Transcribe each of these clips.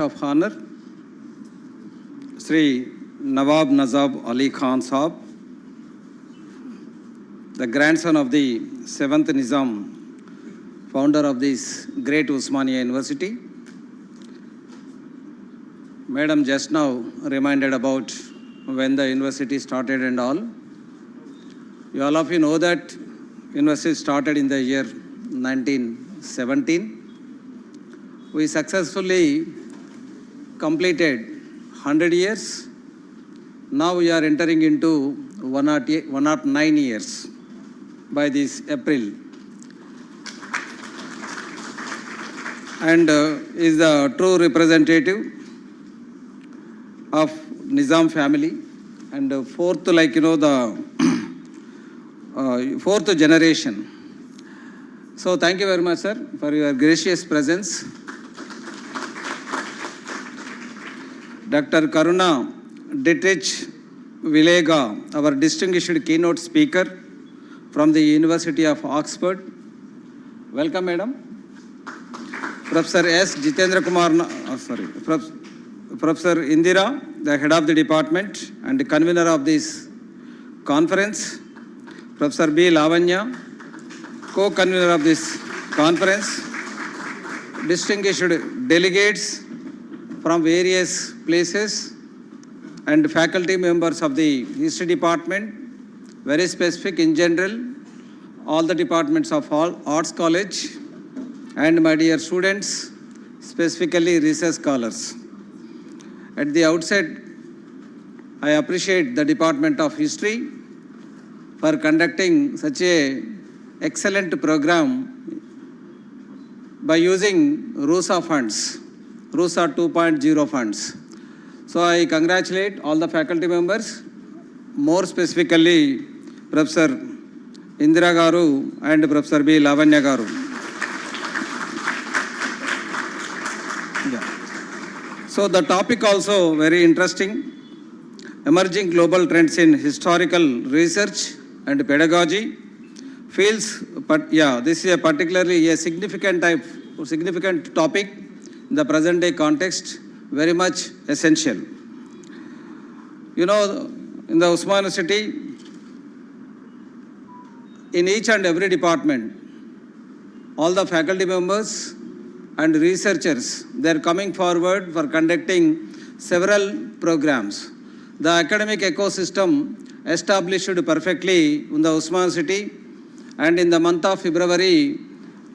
of honor, Sri Nawab Nazab Ali Khan Saab, the grandson of the 7th Nizam, founder of this great Osmania University. Madam just now reminded about when the university started and all. All of you know that university started in the year 1917. We successfully completed 100 years. Now we are entering into 109 years by this April. And is the true representative of Nizam family and fourth, the fourth generation. So thank you very much, sir, for your gracious presence. Dr. Karuna Dietrich Vilega, our distinguished keynote speaker from the University of Oxford. Welcome, madam. Professor S. Jitendra Kumar, Professor Indira, the head of the department and the convener of this conference. Professor B. Lavanya, co-convener of this conference. Distinguished delegates from various places and faculty members of the history department, very specific in general, all the departments of all arts college, and my dear students, specifically research scholars. At the outset, I appreciate the Department of History for conducting such a excellent program by using RUSA funds, RUSA 2.0 funds. So I congratulate all the faculty members, more specifically Professor Indira Garu and Professor B. Lavanya Garu. So the topic also very interesting, emerging global trends in historical research and pedagogy. Feels, but this is a particularly a significant topic in the present day context, very much essential. You know, in the Osmania city, in each and every department, all the faculty members and researchers, they are coming forward for conducting several programs. The academic ecosystem established perfectly in the Osmania city, and in the month of February,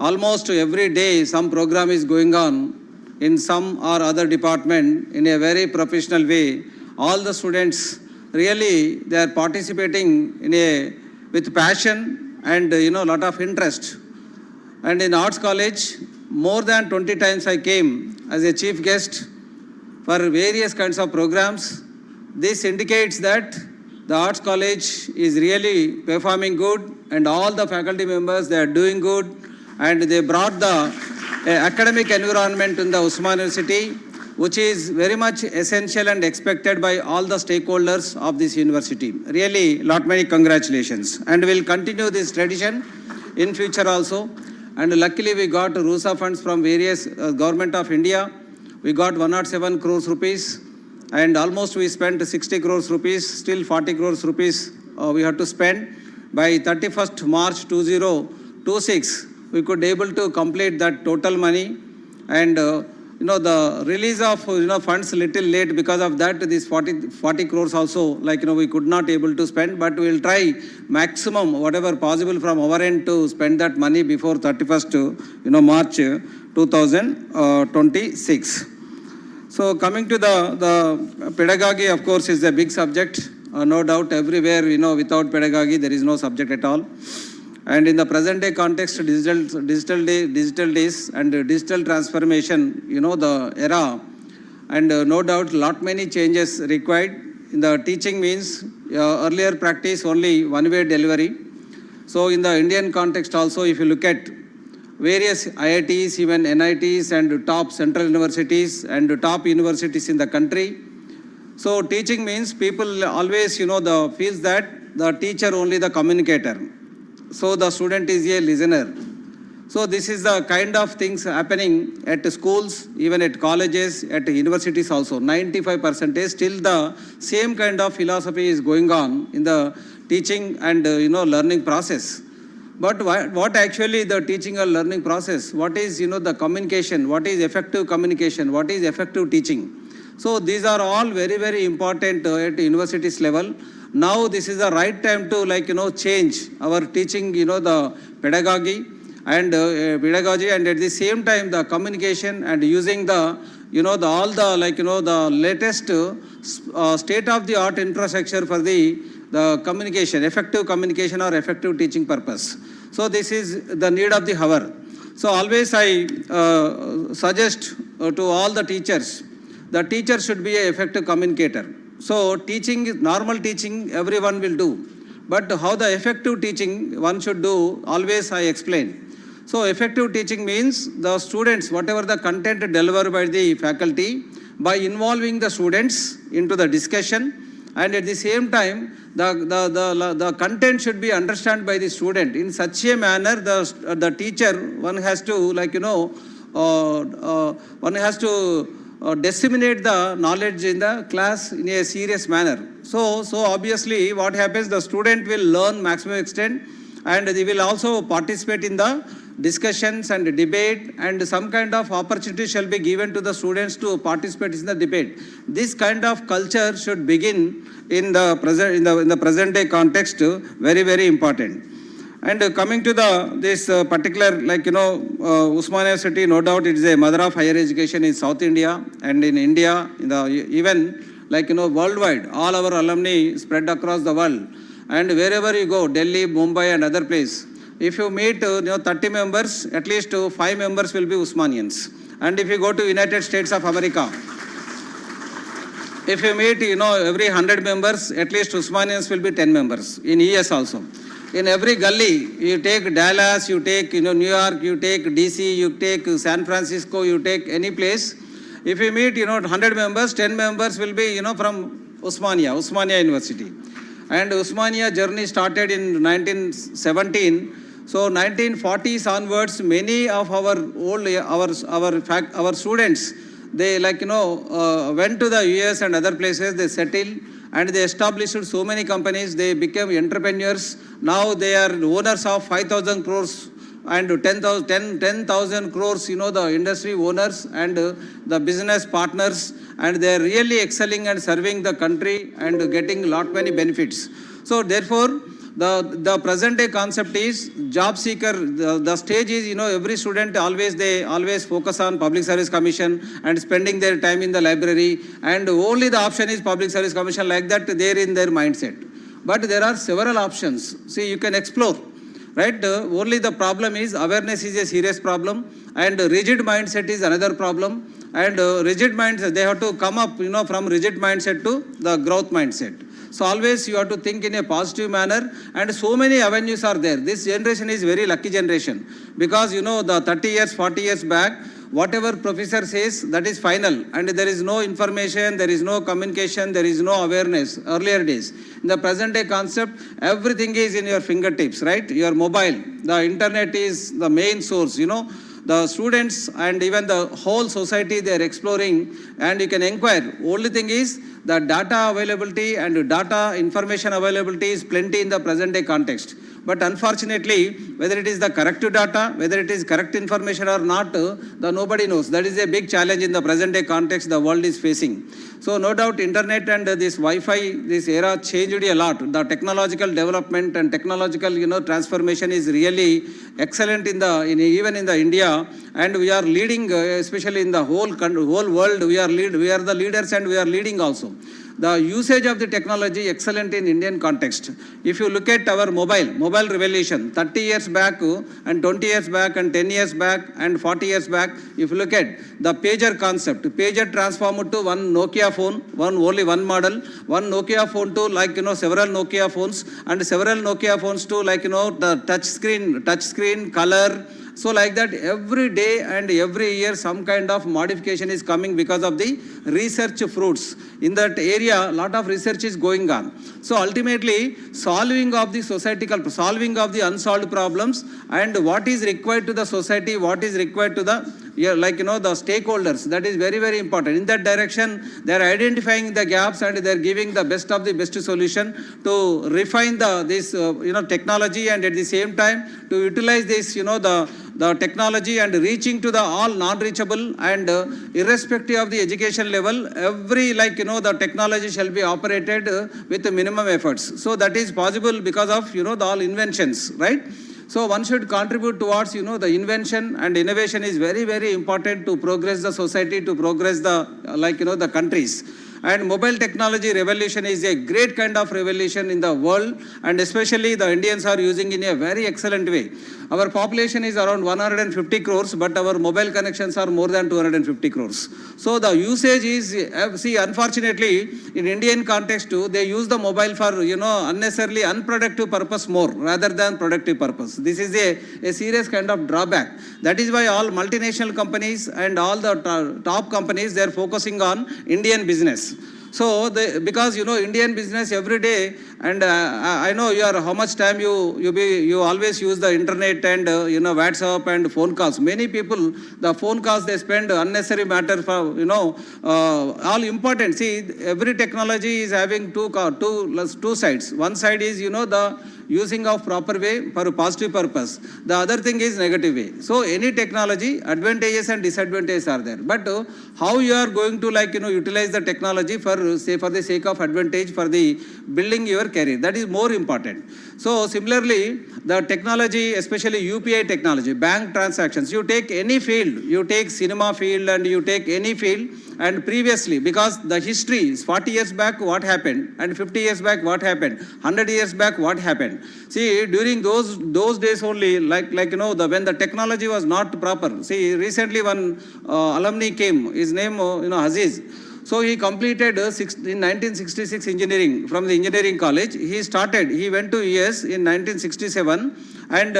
almost every day some program is going on in some or other department in a very professional way. All the students really they are participating with passion and lot of interest. And in arts college, more than 20 times I came as a chief guest for various kinds of programs. This indicates that the arts college is really performing good and all the faculty members, they are doing good and they brought the academic environment in the Osmania city, which is very much essential and expected by all the stakeholders of this university. Really, many congratulations. And we'll continue this tradition in future also. And luckily we got RUSA funds from various government of India. We got 107 crores rupees and almost we spent 60 crores rupees, still 40 crores rupees we have to spend. By 31st March 2026, we could able to complete that total money. And the release of funds little late, because of that this 40 crores also we could not able to spend, but we will try maximum whatever possible from our end to spend that money before 31st March 2026. So coming to the pedagogy, of course, is a big subject. No doubt everywhere, without pedagogy, there is no subject at all. And in the present day context, digital days and digital transformation, the era, and no doubt many changes required. In the teaching means earlier practice only one-way delivery. So in the Indian context also, if you look at various IITs, even NITs and top central universities and top universities in the country. So teaching means people always, feels that the teacher only the communicator. So the student is a listener. So this is the kind of things happening at schools, even at colleges, at universities also. 95% still the same kind of philosophy is going on in the teaching and learning process. But what actually the teaching or learning process? What is the communication? What is effective communication? What is effective teaching? So these are all very, very important at universities level. Now this is the right time to change our teaching, the pedagogy and at the same time the communication and using the all the the latest state of the art infrastructure for the communication, effective communication or effective teaching purpose. So this is the need of the hour. So always I suggest to all the teachers, the teacher should be an effective communicator. So teaching, normal teaching, everyone will do. But how the effective teaching one should do, always I explain. So effective teaching means the students, whatever the content delivered by the faculty, by involving the students into the discussion, and at the same time, the content should be understood by the student. In such a manner, the teacher, one has to one has to disseminate the knowledge in the class in a serious manner. So obviously what happens, the student will learn maximum extent and they will also participate in the discussions and debate, and some kind of opportunity shall be given to the students to participate in the debate. This kind of culture should begin in the present day context, very, very important. And coming to this particular, Osmania city, no doubt it is a mother of higher education in South India and in India, even worldwide. All our alumni spread across the world. And wherever you go, Delhi, Mumbai and other place, if you meet 30 members, at least 5 members will be Osmanians. And if you go to United States of America, if you meet every 100 members, at least Osmanians will be 10 members. In US also. In every gully, you take Dallas, you take New York, you take DC, you take San Francisco, you take any place. If you meet 100 members, 10 members will be from Osmania University. And Osmania journey started in 1917. So 1940s onwards, many of our students, they went to the US and other places, they settled and they established so many companies, they became entrepreneurs. Now they are owners of 5,000 crores and 10,000 crores, the industry owners and the business partners, and they are really excelling and serving the country and getting lot many benefits. So therefore, the present day concept is job seeker. The stage is, every student always focus on public service commission and spending their time in the library, and only the option is public service commission, like that they're in their mindset. But there are several options. See, you can explore, right? Only the problem is awareness is a serious problem, and rigid mindset is another problem. And rigid mindset, they have to come up, from rigid mindset to the growth mindset. So always you have to think in a positive manner, and so many avenues are there. This generation is very lucky generation, because the 30 years, 40 years back, whatever professor says, that is final, and there is no information, there is no communication, there is no awareness, earlier days. In the present day concept, everything is in your fingertips, right? Your mobile, the internet is the main source, The students and even the whole society, they are exploring, and you can inquire. Only thing is, the data availability and data information availability is plenty in the present day context. But unfortunately, whether it is the correct data, whether it is correct information or not, nobody knows. That is a big challenge in the present day context the world is facing. So no doubt internet and this Wi-Fi, this era changed a lot. The technological development and technological transformation is really excellent even in the India, and we are leading, especially in the whole world. We are the leaders, and we are leading also. The usage of the technology excellent in Indian context. If you look at our mobile revolution, 30 years back and 20 years back and 10 years back and 40 years back, if you look at the pager concept, pager transformed to one Nokia phone, only one model, one Nokia phone to several Nokia phones, and several Nokia phones to the touch screen, color, So like that, every day and every year some kind of modification is coming because of the research fruits. In that area, a lot of research is going on. So ultimately, solving of the unsolved problems and what is required to the society, what is required to the the stakeholders, that is very, very important. In that direction, they are identifying the gaps and they are giving the best of the best solution to refine this technology, and at the same time to utilize this the technology and reaching to the all non-reachable, and irrespective of the education level, every the technology shall be operated with the minimum efforts. So that is possible because of the all inventions, right? So one should contribute towards the invention, and innovation is very, very important to progress the society, to progress the the countries. And mobile technology revolution is a great kind of revolution in the world, and especially the Indians are using in a very excellent way. Our population is around 150 crores, but our mobile connections are more than 250 crores. So the usage is, unfortunately, in Indian context too, they use the mobile for, unnecessarily unproductive purpose more rather than productive purpose. This is a serious kind of drawback. That is why all multinational companies and all the top companies, they are focusing on Indian business. So, because Indian business every day, and I know how much time you always use the internet and WhatsApp and phone calls. Many people, the phone calls they spend unnecessary matter for all important. See, every technology is having two sides. One side is the using of proper way for a positive purpose. The other thing is negative way. So any technology, advantages and disadvantages are there. But how you are going to utilize the technology for the sake of advantage, for the building your career, that is more important. So similarly, the technology, especially UPI technology, bank transactions, you take any field, you take cinema field and you take any field, and previously, because the history is 40 years back what happened, and 50 years back what happened, 100 years back what happened. See, during those days only, when the technology was not proper. See, recently one alumni came, his name Aziz. So he completed in 1966 engineering from the engineering college. He went to US in 1967, and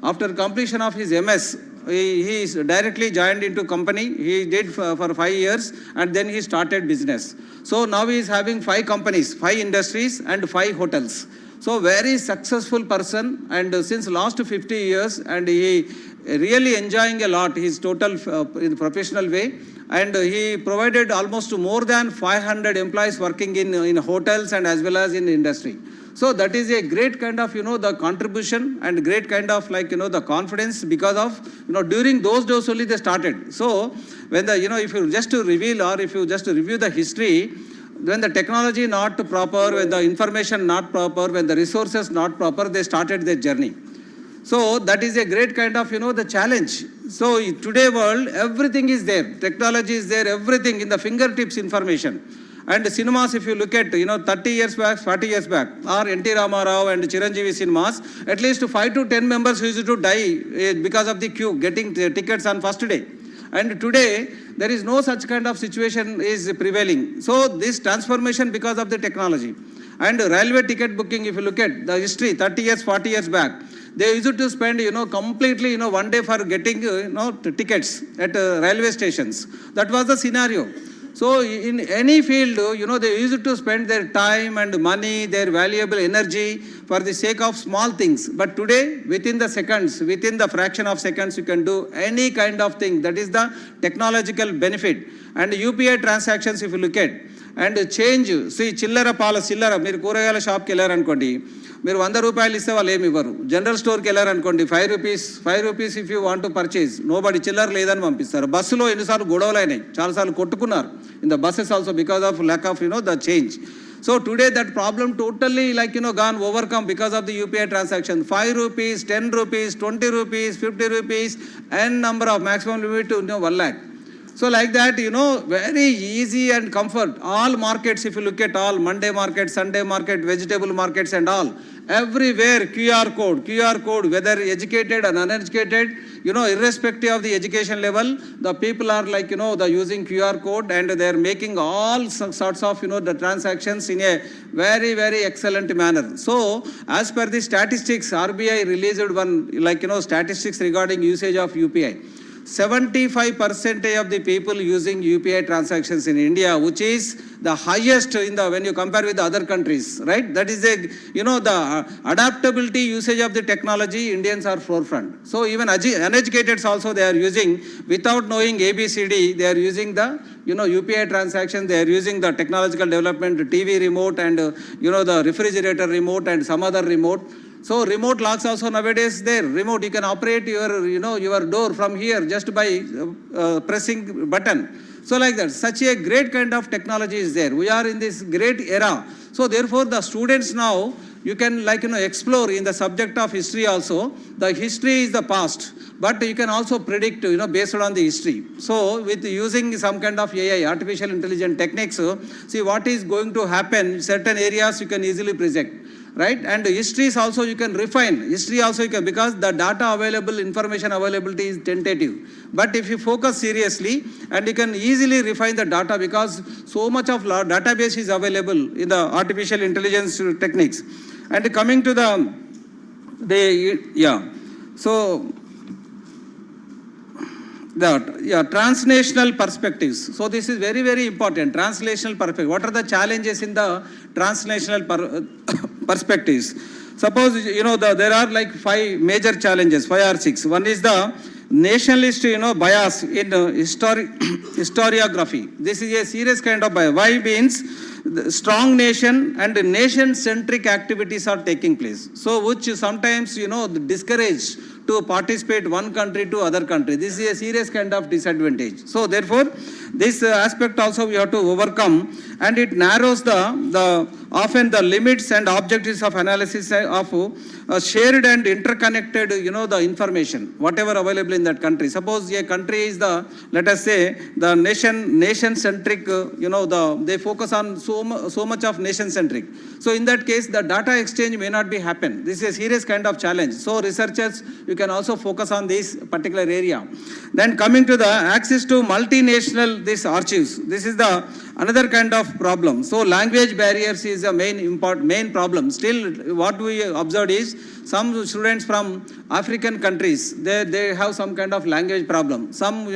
after completion of his MS, he directly joined into company. He did for 5 years, and then he started business. So now he is having 5 companies, 5 industries and 5 hotels. So very successful person, and since last 50 years, and he really enjoying a lot his total in professional way, and he provided almost more than 500 employees working in hotels and as well as in industry. So that is a great kind of the contribution and great kind of the confidence, because of during those days only they started. So when the if you just to reveal, or if you just to review the history, when the technology not proper, when the information not proper, when the resources not proper, they started their journey. So that is a great kind of the challenge. So today world, everything is there, technology is there, everything in the fingertips information. And cinemas, if you look at 30 years back, 40 years back, or NT Ramarao and Chiranjeevi cinemas, at least 5 to 10 members used to die because of the queue, getting tickets on first day. And today, there is no such kind of situation is prevailing. So this transformation because of the technology. And railway ticket booking, if you look at the history, 30 years, 40 years back, they used to spend, completely, one day for getting, tickets at railway stations. That was the scenario. So in any field, they used to spend their time and money, their valuable energy for the sake of small things. But today, within the seconds, within the fraction of seconds, you can do any kind of thing. That is the technological benefit. And UPI transactions, if you look at, and change, see, chillera మీరు కూరగాయల షాప్కి వెళ్ళారనుకోండి, మీరు 100 రూపాయలు ఇస్తే వాళ్ళు ఏమి ఇవ్వరు. జనరల్ స్టోర్కి వెళ్ళారనుకోండి, 5 rupees if you want to purchase, nobody చిల్లర లేదని పంపిస్తారు. బస్సులో ఎన్నిసార్లు గొడవలు అయినాయి, చాలాసార్లు కొట్టుకున్నారు in the buses also because of lack of the change. So today that problem totally gone overcome because of the UPI transaction. 5 rupees, 10 rupees, 20 rupees, 50 rupees, and number of maximum limit to 1 lakh. So like that, very easy and comfort. All markets, if you look at all, Monday market, Sunday market, vegetable markets and all, everywhere QR code, whether educated or uneducated, irrespective of the education level, the people are like, the using QR code, and they're making all sorts of, the transactions in a very, very excellent manner. So as per the statistics, RBI released one, statistics regarding usage of UPI. 75% of the people using UPI transactions in India, which is the highest in the, when you compare with the other countries, right? That is a, the adaptability usage of the technology, Indians are forefront. So even uneducated also they are using, without knowing ABCD, they are using the, UPI transactions, they are using the technological development, TV remote and, the refrigerator remote and some other remote. So remote locks also nowadays there. Remote, you can operate your, your door from here just by pressing button. So like that, such a great kind of technology is there. We are in this great era. So therefore the students now, you can explore in the subject of history also. The history is the past, but you can also predict, based on the history. So with using some kind of AI, artificial intelligence techniques, see what is going to happen, certain areas you can easily predict. Right? And histories also you can refine. History also you can, because the data available, information availability is tentative. But if you focus seriously, and you can easily refine the data, because so much of database is available in the artificial intelligence techniques. And coming to so transnational perspectives. So this is very, very important. Translational perspective. What are the challenges in the transnational perspectives? Suppose, there are like 5 major challenges, 5 or 6. One is the nationalist, bias in historiography. This is a serious kind of bias. Why means strong nation and nation-centric activities are taking place. So which sometimes, discourage to participate one country to other country. This is a serious kind of disadvantage. So therefore, this aspect also we have to overcome, and it narrows often the limits and objectives of analysis of shared and interconnected, the information, whatever available in that country. Suppose a country is let us say, the nation-centric, they focus on so much of nation-centric. So in that case, the data exchange may not be happen. This is a serious kind of challenge. So researchers, you can also focus on this particular area. Then coming to the access to multinational, these archives. This is another kind of problem. So language barriers is a main problem. Still, what we observed is some students from African countries, they have some kind of language problem. Some,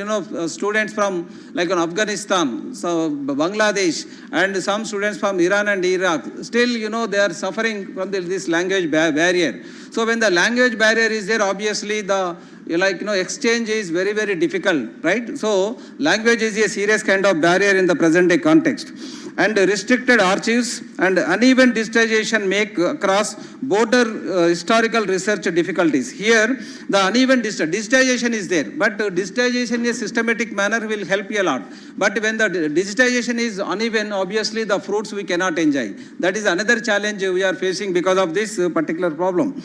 students from like Afghanistan, so Bangladesh, and some students from Iran and Iraq, still, they are suffering from this language barrier. So when the language barrier is there, obviously exchange is very, very difficult, right? So language is a serious kind of barrier in the present day context. And restricted archives and uneven digitization make across border historical research difficulties. Here, the uneven digitization is there, but digitization in a systematic manner will help you a lot. But when the digitization is uneven, obviously the fruits we cannot enjoy. That is another challenge we are facing because of this particular problem.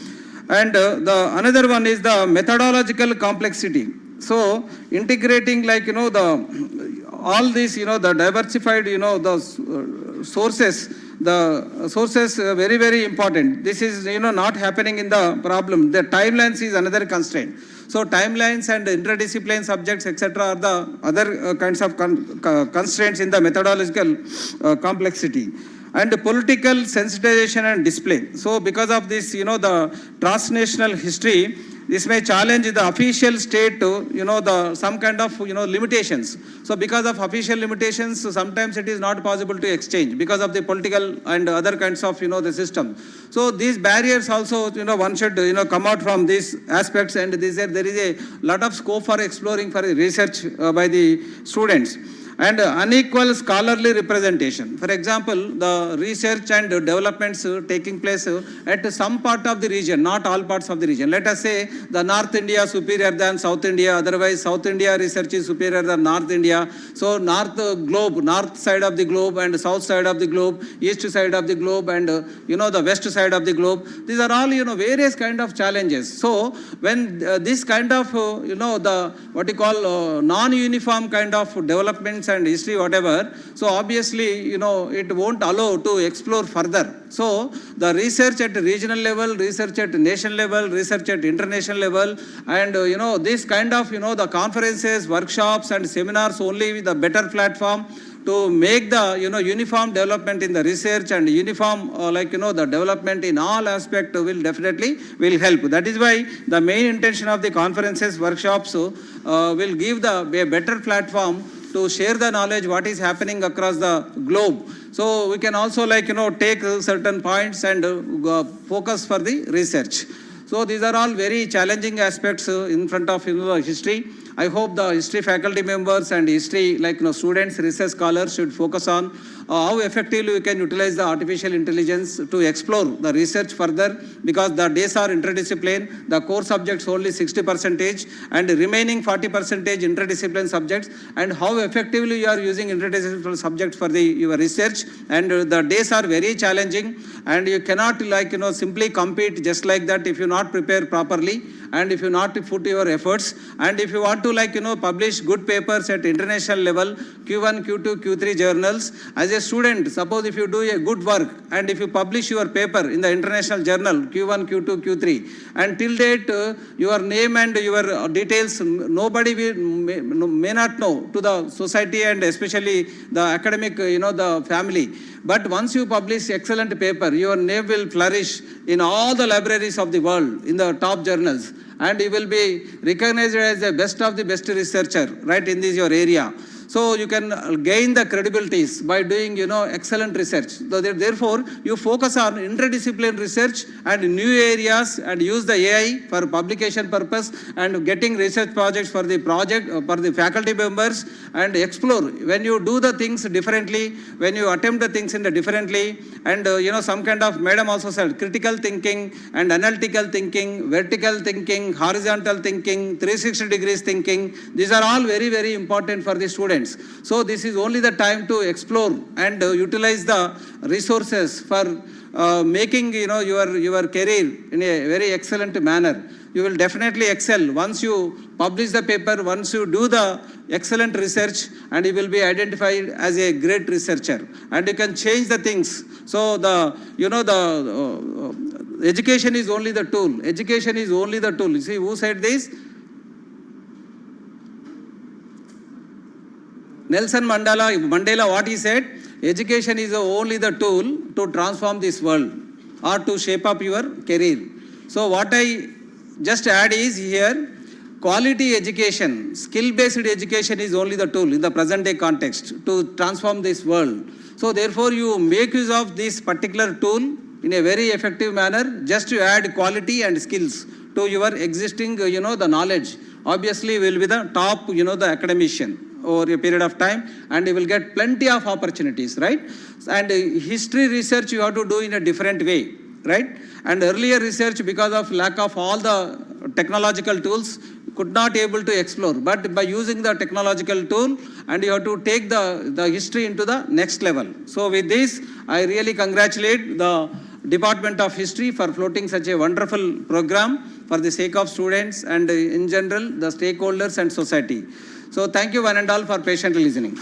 And another one is the methodological complexity. So integrating all these, the diversified, the sources very, very important. This is, not happening in the problem. The timelines is another constraint. So timelines and interdiscipline subjects, etc. are the other kinds of constraints in the methodological complexity. And political sensitization and display. So because of this, the transnational history, this may challenge the official state to, some kind of, limitations. So because of official limitations, sometimes it is not possible to exchange because of the political and other kinds of, the system. So these barriers also, one should, come out from these aspects, and there is a lot of scope for exploring for research by the students. And unequal scholarly representation. For example, the research and developments taking place at some part of the region, not all parts of the region. Let us say the North India superior than South India, otherwise South India research is superior than North India. So north side of the globe and south side of the globe, east side of the globe and, the west side of the globe. These are all, various kind of challenges. So when this kind of, the what you call non-uniform kind of developments and history, whatever. So obviously, you know, it won't allow to explore further. So the research at regional level, research at nation level, research at international level, and you know, this kind of, you know, the conferences, workshops and seminars only with a better platform to make the, you know, uniform development in the research and uniform like, you know, the development in all aspect will definitely will help. That is why the main intention of the conferences, workshops will give a better platform to share the knowledge what is happening across the globe. So we can also, like, you know, take certain points and focus for the research. So these are all very challenging aspects in front of, you know, history. I hope the history faculty members and history, like, you know, students, research scholars should focus on how effectively we can utilize the artificial intelligence to explore the research further, because the days are interdiscipline, the core subjects only 60% and remaining 40% interdiscipline subjects, and how effectively you are using interdisciplinary subjects for your research. And the days are very challenging, and you cannot, like, you know, simply compete just like that if you not prepare properly and if you not put your efforts. And if you want to, like, you know, publish good papers at international level, Q1, Q2, Q3 journals, as a student, suppose if you do a good work and if you publish your paper in the international journal, Q1, Q2, Q3, and till date your name and your details nobody will, may not know to the society and especially the academic, you know, the family. But once you publish excellent paper, your name will flourish in all the libraries of the world, in the top journals, and you will be recognized as the best of the best researcher, right, in this your area. So you can gain the credibilities by doing, you know, excellent research. So therefore, you focus on interdisciplinary research and new areas and use the AI for publication purpose and getting research projects for the project, for the faculty members, and explore. When you do the things differently, when you attempt the things in the differently, and you know, some kind of, madam also said, critical thinking and analytical thinking, vertical thinking, horizontal thinking, 360 degrees thinking, these are all very, very important for the students. So this is only the time to explore and utilize the resources for making, you know, your career in a very excellent manner. You will definitely excel once you publish the paper, once you do the excellent research, and you will be identified as a great researcher, and you can change the things. So the, you know, the education is only the tool. Education is only the tool. You see, who said this? Nelson Mandela, what he said, education is only the tool to transform this world or to shape up your career. So what I just add is here, quality education, skill-based education is only the tool in the present day context to transform this world. So therefore you make use of this particular tool in a very effective manner just to add quality and skills to your existing, you know, the knowledge. Obviously will be the top, you know, the academician over a period of time, and you will get plenty of opportunities, right? And history research you have to do in a different way, right? And earlier research, because of lack of all the technological tools, could not able to explore. But by using the technological tool, and you have to take the history into the next level. So with this, I really congratulate the Department of History for floating such a wonderful program for the sake of students and in general the stakeholders and society. So thank you one and all for patiently listening.